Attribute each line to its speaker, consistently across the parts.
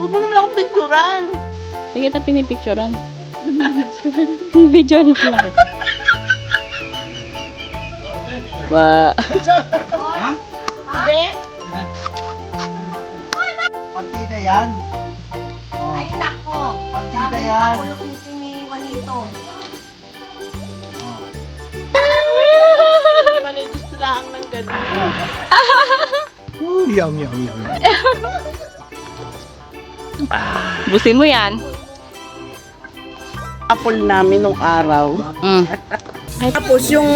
Speaker 1: Huwag mo naman akong picturean.
Speaker 2: Sige, kita pinipicturean. Video niyo lang. Ba.
Speaker 1: Hindi.
Speaker 3: Partida yan. Oh,
Speaker 1: Ay, nako.
Speaker 3: partida yan.
Speaker 1: Ako yung ni Juanito. Malinis lang ng ganun.
Speaker 3: Yum, yum, yum.
Speaker 2: Busin mo yan.
Speaker 1: Apple namin nung araw.
Speaker 2: Mm.
Speaker 1: Tapos yung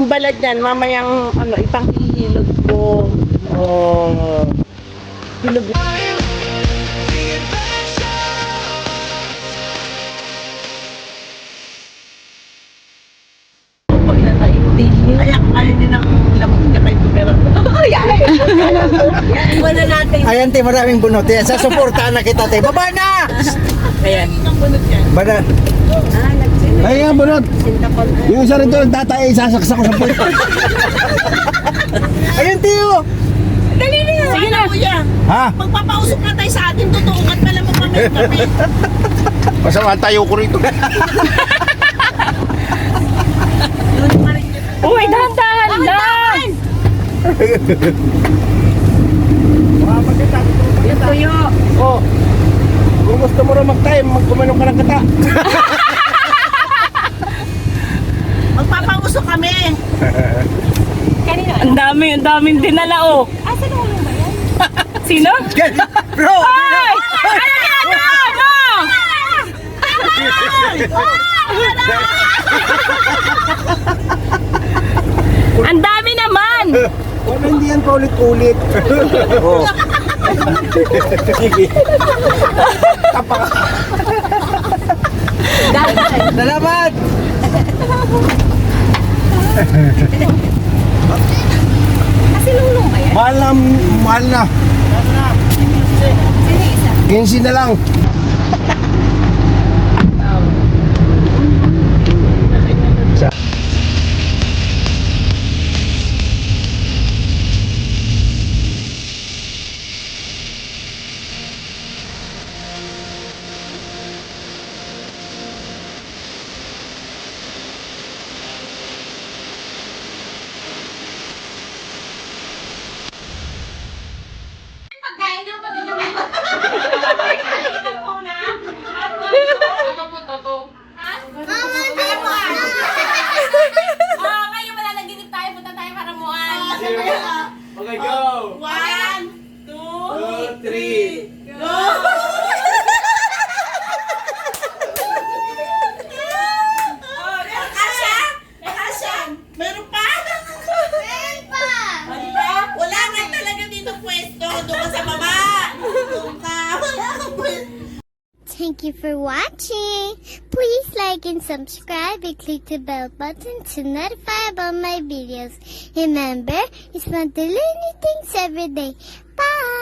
Speaker 1: balad niyan, mamayang ano, ipanghihilog ko. Oh. Hilog. Pag nanaintindihan. Ayaw din ang lamang niya kay Tumera. Wala natin.
Speaker 3: Ayan, te, maraming bunot. Yan, sasuportahan na kita, te. Baba na!
Speaker 1: Ayan. Ang bunot yan.
Speaker 3: Baba. Ay, nga, bunot. Yung isa rin doon, tatay, sasaksak ko sa puwet. Ayun, tiyo.
Speaker 1: Dali na nga. Sige na, kuya.
Speaker 3: Ha?
Speaker 1: Magpapausok na tayo sa atin. Totoo at pala mo kami kami.
Speaker 3: Masama tayo ko rito.
Speaker 2: Uy, dahan-dahan lang!
Speaker 1: Yung tuyo.
Speaker 3: Oh. Kung gusto mo rin mag-time, magkumanom ka ng kata.
Speaker 1: Magpapausok kami.
Speaker 2: Ang daming dinala, oh.
Speaker 1: Asa na ulo ba yan?
Speaker 2: Sino?
Speaker 3: Bro!
Speaker 2: Ay! Ano? Ang dami naman!
Speaker 3: Wala, hindi yan paulit-ulit. Oh. Sige. Tapak. Salamat!
Speaker 1: Kasi lulong ba yan?
Speaker 3: Mahal na, mahal na. 15 na lang.
Speaker 1: Ngayon malalaginip tayo. Punta tayo para muan.
Speaker 3: Okay, go!
Speaker 1: 1, 2,
Speaker 3: 3.
Speaker 1: go! Kasha? Kasha? Meron pa? Meron pa! Wala nga talaga dito pwesto. Doon ka sa baba. Doon ka. Wala kang pwesto.
Speaker 4: Thank you for watching. Please like and subscribe and click the bell button to notify about my videos. Remember, it's fun to learn new things every day. Bye!